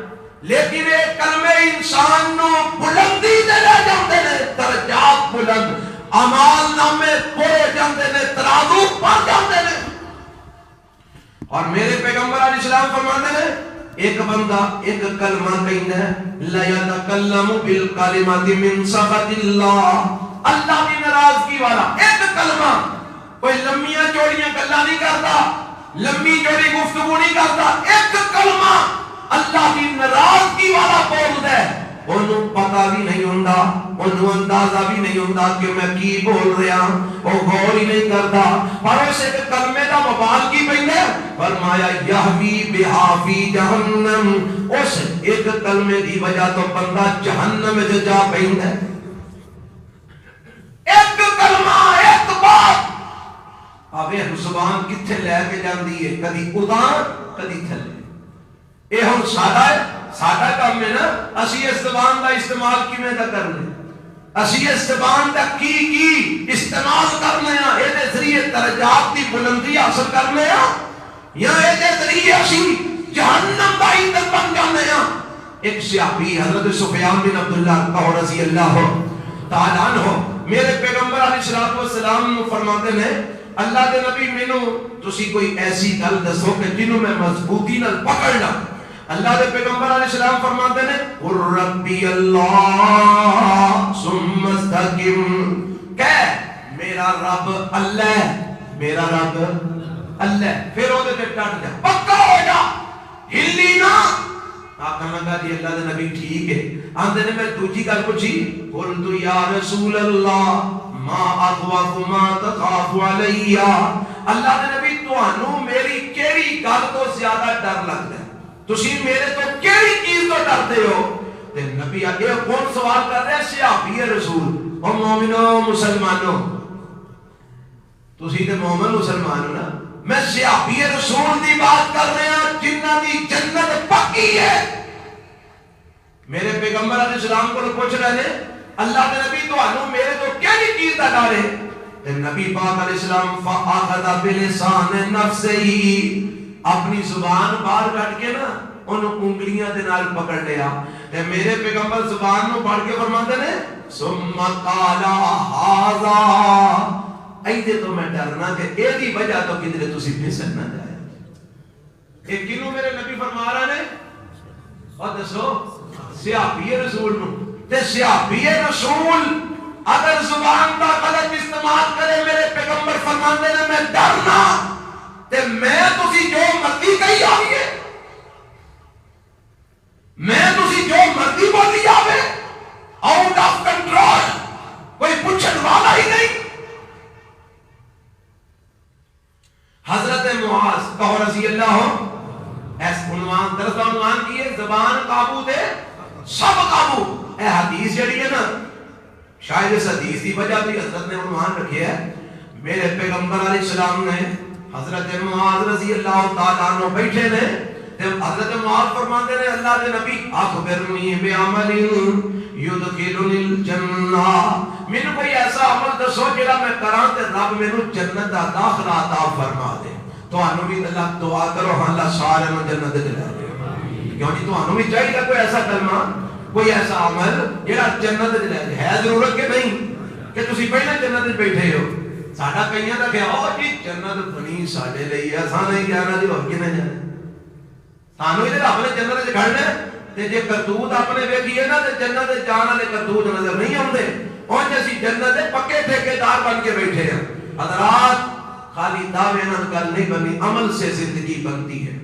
لیکن ایک کلمے انسان نو بلندی دے لے جاندے نے، درجات بلند، اعمال نامے پورے جاندے نے، ترازو پر جاندے نے۔ اور میرے پیغمبر علیہ السلام فرماتے ہیں ایک بندہ ایک کلمہ کہندا ہے لا یتکلم بالکلمۃ من سخط اللہ، اللہ کی ناراضگی والا ایک کلمہ، کوئی لمبیاں چوڑیاں گلاں نہیں کرتا، لمبی چوڑی گفتگو نہیں کرتا، ایک کلمہ اللہ کی ناراضگی والا بول دے، انہوں پتہ بھی نہیں ہوندا، انہوں اندازہ بھی نہیں ہوندا کہ میں کی بول رہا، وہ غور ہی نہیں کرتا، پر اس ایک کلمے دا وبال کی پہنے فرمایا یہوی بہا فی جہنم، اس ایک کلمے دی وجہ تو بندہ جہنم میں جا پہنے۔ ایک کلمہ، ایک بات آوے زبان کتھے لے کے جاندی ہے، کدی ادان کدی تھلے۔ اے ہن ساڈا کام ہے نا، اسی اس زبان دا استعمال کیویں دا کرنے، اسی اس زبان دا کی استعمال کرنے ہاں، اے دے ذریعے درجات دی بلندی حاصل کرنے ہاں، یا اے دے ذریعے اسی جہنم دا ایندھن بن جانے ہاں۔ ایک صحابی حضرت سفیان بن عبداللہ رضی اللہ تعالی عنہ میرے پیغمبر علیہ السلام فرماتے ہیں، اللہ دے نبی مینوں تسی کوئی ایسی گل دسو کہ جنوں میں مضبوطی نال پکڑ لاں۔ اللہ دے پیغمبر علیہ السلام فرماتے ہیں، قُل ربی اللہ ثم استقم، کہ میرا رب اللہ، میرا رب اللہ، پھر وہ تے ڈٹ جا، پکا ہو جا، ہلی نہ۔ آقا لگا جی اللہ دے نبی ٹھیک ہے، آندے نے میں دوجی گل پوچھی، قلت یا رسول اللہ ما اخوف ما تخاف علی، اللہ دے نبی تانوں میری کیڑی گل تو زیادہ ڈر لگدا ہے، تسی میرے تو کیڑی چیز تو ڈردے ہو؟ تے نبی اگے کون سوال کر رہا ہے؟ صحابی رسول، او مومنو مسلمانو، تسی تے مومن مسلمان ہو نا، میں صحابی رسول دی بات کر رہا ہوں جنہ دی جنت پکی ہے۔ میرے پیغمبر علیہ السلام کو پوچھ رہے ہیں، اللہ کے نبی تانوں میرے تو کیڑی چیز دا ڈر ہے؟ تے نبی پاک علیہ السلام فاخذ بلسان نفسه، اپنی زبان باہر کٹ کے نا ان انگلیاں دے نال پکڑ لیا، تے میرے پیغمبر زبان نو پڑھ کے فرماتے ہیں ثم قال ھذا، ایدے تو میں ڈرنا کہ اے دی وجہ تو کدھر تسی پھسل نہ جائے۔ اے کنوں میرے نبی فرما رہے ہیں؟ اور دسو صحابی رسول نو، تے صحابی رسول اگر زبان کا غلط استعمال کرے، میرے پیغمبر فرماتے ہیں میں ڈرنا، تے میں تسی جو مرضی کہی آئیے، میں تسی جو مرضی بولی آوے، آؤٹ آف کنٹرول، کوئی پوچھن والا ہی نہیں۔ حضرت معاذ کہو رضی اللہ ایس عنوان درس کا عنوان کیے زبان قابو دے سب قابو۔ اے حدیث جڑی ہے نا، شاید اس حدیث کی وجہ بھی حضرت نے عنوان رکھے ہے، میرے پیغمبر علیہ السلام نے حضرت معاذ رضی اللہ تعالیٰ عنہ بیٹھے نے، حضرت معاذ فرماتے ہیں اللہ دے نبی اخبرنی بعمل یدخلنی الجنہ، مینوں کوئی ایسا عمل دسو جڑا میں کراں تے رب مینوں جنت دا داخلہ عطا فرما دے۔ تانوں بھی اللہ دعا کرو اللہ سارے نوں جنت دے لے جائے، کیوں جی تانوں بھی چاہیے کوئی ایسا کلمہ، کوئی ایسا عمل جڑا جنت دے لے جائے۔ ہے ضرورت کہ نہیں کہ تسی پہلے جنت وچ بیٹھے ہو؟ ساڈا کئیاں دا خیال جی جنت بنی ساڈے لئی ہے، اساں نہیں جانا جی ہور کنے جانا، سانوں ادھر اپنے جنت وچ کھڑنا تے جے کرتوت اپنے ویکھیے نا تے جنت دے جان والے کرتوت نظر نہیں آوندے، اونج اسی جنت دے پکے ٹھیکیدار بن کے بیٹھے ہیں۔ حضرات خالی دعوے نال گل نہیں بنی، عمل سے زندگی بنتی ہے۔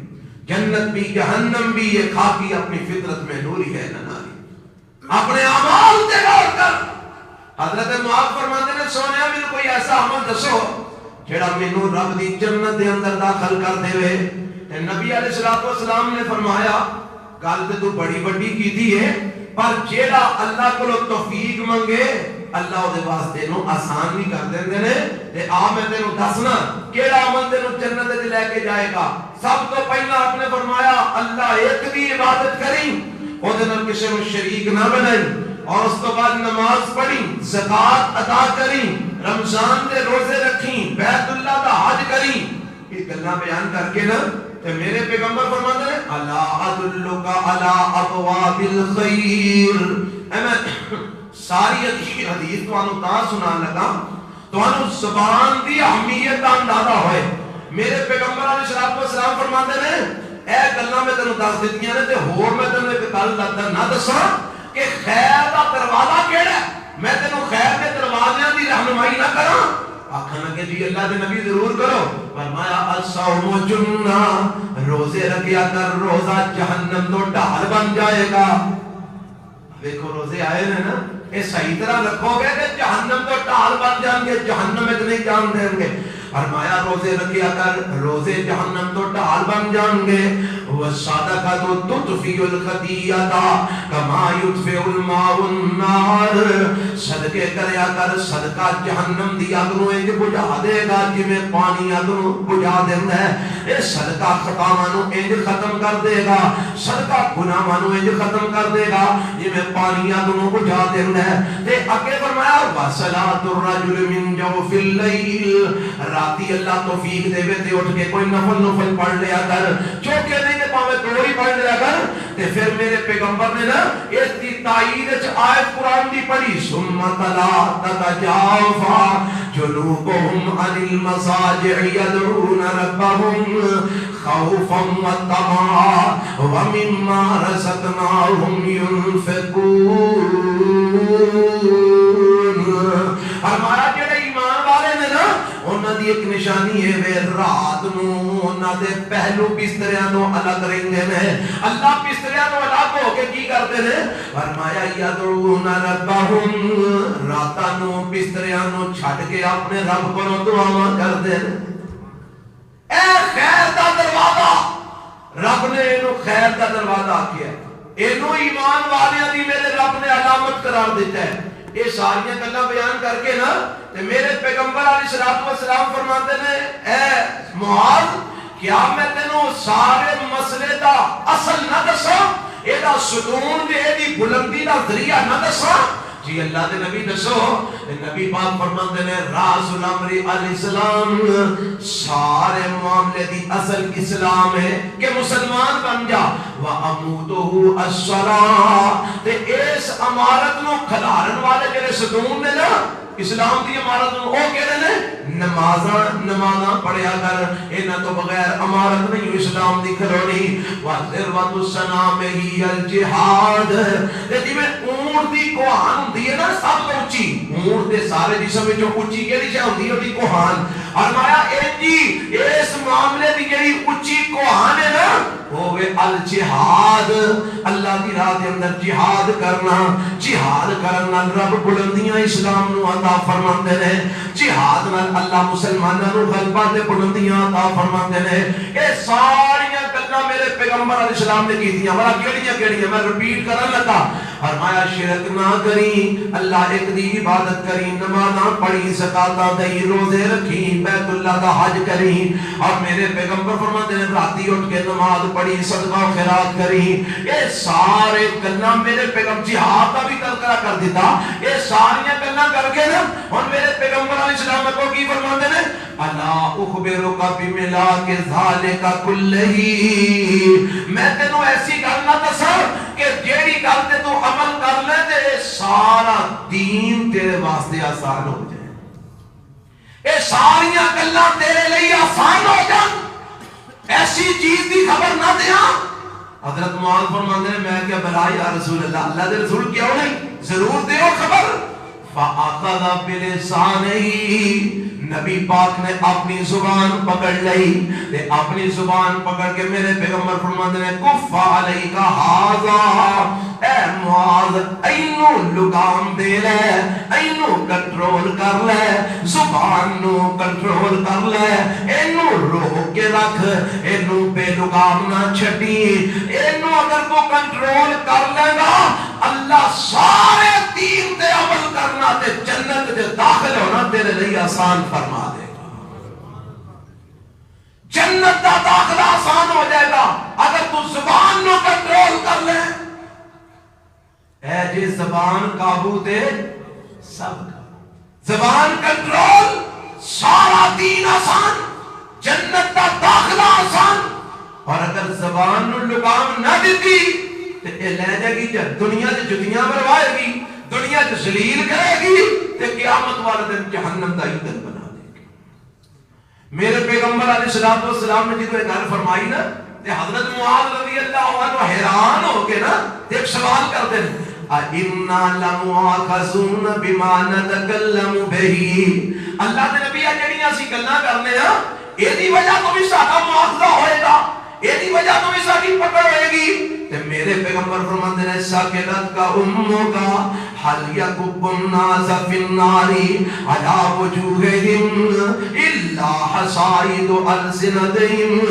جنت بھی جہنم بھی یہ خاکی اپنی فطرت میں نوری ہے نہ ناری، اپنے اعمال تے غور کر۔ حضرت معاذ فرماتے ہیں سونیا مینوں کوئی ایسا عمل دسو جڑا مینوں رب دی جنت دے اندر داخل کر دے۔ تے نبی علیہ الصلوۃ والسلام نے فرمایا گل تے تو بڑی بڑی کیتی ہے، پر جیڑا اللہ کو توفیق منگے اللہ دے واسطے نو آسان بھی کر دیندے نے۔ تے آ میں تینوں دسنا کیڑا عمل تینوں جنت تے لے کے جائے گا۔ سب تو پہلا آپ نے فرمایا اللہ ایک دی عبادت کریں، او دے نال کسے نو شریک نہ بنائیں، اور اس تو بعد نماز پڑھی، زکات ادا کریں، رمضان دے روزے رکھیں، بیت اللہ دا حج کریں۔ یہ گلاں بیان کر کے نا تے میرے پیغمبر فرماتے ہیں الا ادلک علی ابواب الخیر، اے میں ساری حدیث تانوں تا سنان لگا تانوں زبان دی اہمیت دا اندازہ ہوئے۔ میرے پیغمبر علیہ السلام فرماتے ہیں اے گلاں میں تینوں دس دتیاں نے تے ہور میں تینوں ایک گل لگدا نہ دساں کہ خیر دا دروازہ کیڑا ہے، میں تینوں خیر دے دروازیاں دی رہنمائی نہ کراں؟ آخر لگے جی اللہ دے نبی ضرور کرو۔ فرمایا الصوم جنہ، روزے رکھیا کر، روزہ جہنم تو ڈھال بن جائے گا۔ دیکھو روزے آئے نے نا، یہ صحیح طرح رکھو گے کہ جہنم تو ڈھال بن جان گے، جہنم میں نہیں جان دیں گے۔ فرمایا روزے رکھیا کر، روزے جہنم تو ڈھال بن جان گے۔ والصدقۃ تطفئ الخطیئۃ کما یطفئ الماء النار، صدقے کریا کر، صدقہ جہنم دی اگ نو انج بجھا دے گا جویں پانی اگ نو بجھا دیندا ہے۔ اے صدقہ خطاواں نو انج ختم کر دے گا، صدقہ گناہاں نو انج ختم کر دے گا جویں پانی اگ نو بجھا دیندا ہے۔ تے اگے فرمایا وصلاۃ الرجل من جوف اللیل، راتی اللہ توفیق دے تے اٹھ کے کوئی نفل پڑھ لیا کر، چوکے نہیں تے پاویں توڑی پڑھ لیا کر۔ تے پھر میرے پیغمبر نے نا اس دی تائید وچ آیت قرآن دی پڑھی ثم تلا تتجافا جنوبهم عن المضاجع يدعون ربهم خوفا وطمعا ومما رزقناهم ينفقون۔ ہمارا جڑے ایمان والے نے نا انہاں دی ایک نشانی ہے وے رات نو انہاں دے پہلو بستریاں نو الگ رہندے نے۔ اللہ بستریاں نو الگ ہو کے کی کرتے نے؟ فرمایا یدعون ربهم، راتاں نو بستریاں نو چھڈ کے اپنے رب کولوں دعاواں کردے نے۔ اے خیر دا دروازہ، رب نے اینو خیر دا دروازہ کیا، اینو ایمان والیاں دی میرے رب نے علامت قرار دیتا ہے۔ یہ ساری گلاں بیان کر کے نا تے میرے پیغمبر علیہ الصلوۃ والسلام فرماتے نے اے معاذ کیا میں تینوں سارے مسئلے دا اصل نہ دساں، اے دا ستون تے اے دی بلندی دا ذریعہ نہ دساں؟ جی اللہ دے نبی دسو۔ نبی پاک فرماتے نے راز الامر علیہ السلام، سارے معاملے دی اصل اسلام ہے کہ مسلمان بن جا۔ وَأَمُوتُهُ الصَّلَاةُ، تے اس امارت نو کھلارن والے جڑے ستون نے نا اسلام دی امارت نو او کہڑے نے؟ نمازاں پڑھیا کر، انہاں تو بغیر امارت نہیں اسلام دی کھلونی۔ وَذِرْوَةُ السَّنَامِ هِيَ الْجِهَادُ، تے جویں اونٹ دی کوہان ہوندی ہے نا سب تو اونچی، اونٹ دے سارے جسم وچوں اونچی کیڑی شے ہوندی ہے؟ اودی کوہان۔ فرمایا انجی اس معاملے دی جڑی اونچی کوہان ہے نا ہوے الجہاد، اللہ دی راہ دے اندر جہاد کرنا۔ جہاد کرن نال رب بلندیاں اسلام نو عطا فرماندے نے، جہاد نال اللہ مسلماناں نو غلبہ تے بلندیاں عطا فرماندے نے۔ اے ساری گلاں میرے پیغمبر علیہ السلام نے کیتیاں، بڑا کیڑیاں میں ریپیٹ کرن لگا۔ فرمایا شرک نہ کری، اللہ ایک دی عبادت کری، نمازاں پڑھی، زکاتاں دئی، روزے رکھی، بیت اللہ دا حج کری۔ اور میرے پیغمبر فرماتے ہیں راتی اٹھ کے نماز پڑھی، صدقہ و خیرات کری۔ یہ سارے گلاں میرے پیغمبر جہاد کا بھی تذکرہ کر دیتا۔ یہ ساری گلاں کر کے نا ہن میرے پیغمبر علیہ السلام کو کی فرماتے ہیں؟ الا اخبرک بملاک ذالک کلہ، میں تینوں ایسی گل نہ دساں کہ جیڑی گل تے تو عمل کر لے تے سارا دین تیرے واسطے آسان ہو جائے، اے ساری گلاں تیرے لیے آسان ہو جان، ایسی چیز دی خبر نہ دیاں۔ حضرت معاذ فرماتے ہیں میں کیا بلا یا رسول اللہ، اللہ دے رسول کیوں نہیں، ضرور دیو خبر۔ فَأَخَذَ بِلِسَانِهِ، نبی پاک نے اپنی زبان پکڑ لئی، تے اپنی زبان پکڑ کے میرے پیغمبر فرماتے ہیں کف علیک ھذا، اے معاذ اینو لگام دے لے، اینو کنٹرول کر لے، زبان نو کنٹرول کر لے، اینو روک کے رکھ، اینو بے لگام نہ چھٹی۔ اینو اگر تو کنٹرول کر لے گا اللہ سارے دین تے عمل کرنا تے جنت دے داخل ہونا تیرے لیے آسان فرما دے گا، جنت دا داخلہ آسان ہو جائے گا اگر تو زبان نو کنٹرول کر لے۔ اے جی زبان قابو تے سب کا، زبان کنٹرول، سارا دین آسان، جنت دا داخلہ آسان۔ اور اگر زبان نو لگام نہ دیتی تے اے لے جائے گی دنیا تے جتیاں بروائے گی، دنیا تے ذلیل کرے گی تے قیامت والے دن جہنم دا ایندھن بنا دے گی۔ میرے پیغمبر علیہ السلام نے جدو ایک گل فرمائی نا تے حضرت معاذ رضی اللہ عنہ حیران ہو کے نا تے ایک سوال کرتے ہیں اِنَّا لَمُؤَاخَذُونَ بِمَا نَتَكَلَّمُ بِهِ، اللہ دے نبی جڑیاں اسی گلاں کرنے ہاں اے دی وجہ تو بھی ساڈا مواخذہ ہوئے گا، ایدی وجہ تو بھی ساکی پکڑ ہوئے گی تے میرے پیغمبر فرماندے نے ساکلت کا امو کا حل یکب الناس فی الناری علا وجوہہم الا حصائد السنتہم.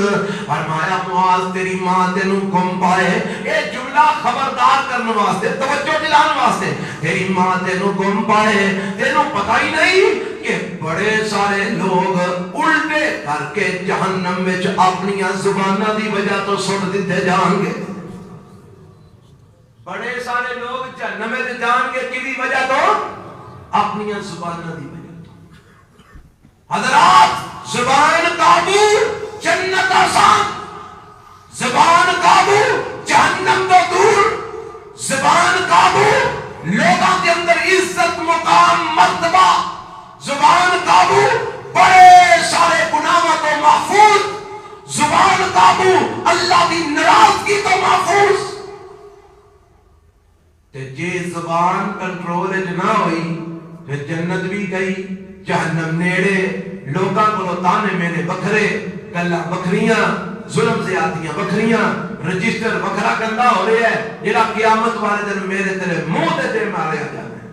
فرمایا معاذ تیری ماں تینوں گم پائے. اے جملہ خبردار کرنے واسطے توجہ دلانے واسطے. تیری ماں تینوں گم پائے تینوں پتہ ہی نہیں کہ بڑے سارے لوگ الٹے کر کے جہنم میں اپنی زبانہ دی وجہ تو سن دیتے جان گے. بڑے سارے لوگ جہنم میں جان گے کی وجہ تو اپنی زبانہ دی وجہ تو. حضرات زبان قابو جنت آسان, زبان قابو جہنم تو دور. زبان قابو لوگوں کے اندر عزت مقام مرتبہ. زبان قابو بڑے سارے گناہوں تو محفوظ. زبان قابو اللہ کی ناراضگی تو محفوظ. تے جے زبان کنٹرول نہ ہوئی پھر جنت بھی گئی جہنم نیڑے. لوگاں کو تانے میرے بکھرے گلاں بکھریاں ظلم زیادتیاں بکھریاں رجسٹر بکھرا گندا ہو رہا ہے جڑا قیامت والے دن میرے تیرے منہ تے ماریا جانا ہے.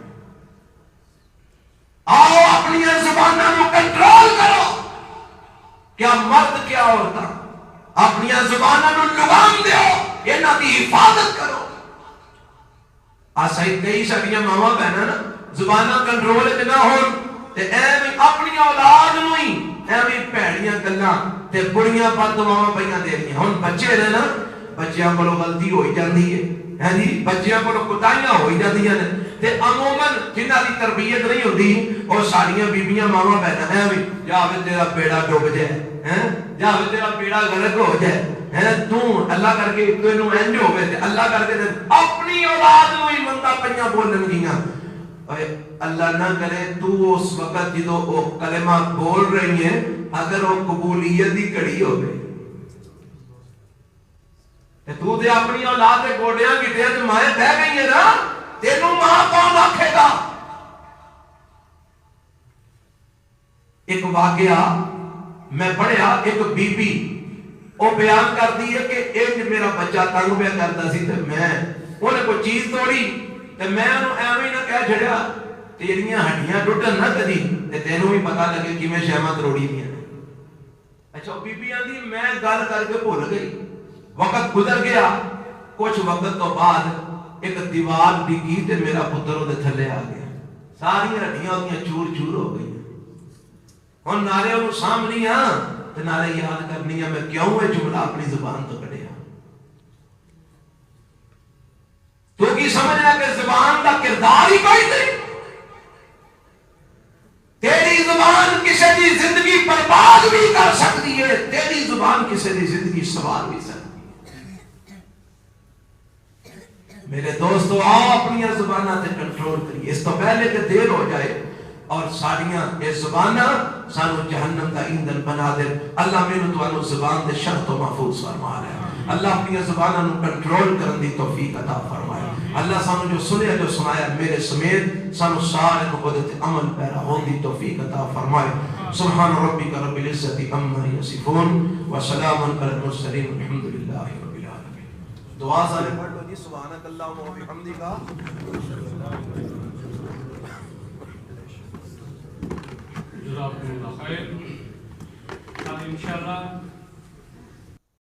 آؤ اپنی زبانوں کو کنٹرول کرو. کیا مرد کیا عورتاں اپنی زبانوں کو لگام دیو, انہاں دی حفاظت کرو. آسائی کئی ساڑیاں ماما بہنا نا زبانہ کنٹرول نہ ہون تے ایویں اپنی اولاد نو ہی ایویں پیڑیاں گلاں تے بڑیاں بددعاواں پئیاں دے رہیاں. ہن بچے نے نا بچیاں کولوں غلطی ہوئی جاندی ہے, ہاں جی بچیاں کولوں کوتاہیاں ہوئی جاندیاں نے تے عموماً جنہاں دی تربیت نہیں ہوندی او ساڑیاں بیبیاں ماما بہنا ایویں جا وے تیرا بیڑا ڈوب جائے, ہیں جا وے تیرا بیڑا غرق ہو جائے, ہیں تو اللہ کر کے تینوں انج ہوے تے اللہ کر کے اپنی اولاد نو ہی مندا پئیاں بولن گیاں. اے اللہ نہ کرے تو اس وقت جدوں او کلمات بول رہی ہیں اگر وہ قبولیت دی کڑی ہوے تے تو تے اپنی اولاد دے گوڑیاں گٹیاں تے مائے بہ گئی ہے نا, تینوں ماں کون آکھے گا. ایک واقعہ میں پڑھیا, ایک بی بی وہ بیان کرتی ہے کہ ایک میرا بچہ تنگ پہ کرتا سی تے میں انہیں کوئی چیز توڑی تے میں انہوں ایویں نہ کہہ چھڑیا تیریاں ہڈیاں ٹوٹن نہ کدی تے تینوں بھی پتہ لگے کہ میں شہمت روڑی دیاں. اچھا بی بی آندی میں گل کر کے بھول گئی. وقت گزر گیا, کچھ وقت تو بعد ایک دیوار ڈگی تے میرا پتر وہ تھلے آ گیا, ساری ہڈیاں ہوندیاں چور چور ہو گئی. ہن نالے انہوں سامنے ہاں تے نالے یاد کرنی ہے میں کیوں یہ جملہ اپنی زبان تو کڈیا. تو کی سمجھنا کہ زبان کا کردار ہی کوئی نہیں. تیری زبان کسی دی زندگی برباد بھی کر سکتی ہے, تیری زبان کسی دی زندگی سوار بھی سکتی ہے. میرے دوستو آؤ اپنی زبانہ تے کنٹرول کریے اس تو پہلے کہ دیر ہو جائے اور ساڑیاں یہ زبانہ سانو جہنم دا ایندھن بنا دے. اللہ میرے تو زبان دے شر تو محفوظ فرما رہا ہے. اللہ اپنی زبانوں کنٹرول کرن دی توفیق عطا فرمائے. اللہ سانو جو سنیا جو سنایا میرے سمیت سانو سارے کو قدرت عمل پیرا ہون دی توفیق عطا فرمائے. سبحان ربک رب العزت عما یصفون وسلام علی المرسلین والحمدللہ رب العالمین. دعا سارے پڑھ لو جی. سبحانک اللہم و بحمدک. جزاکم اللہ خیر. انشاءاللہ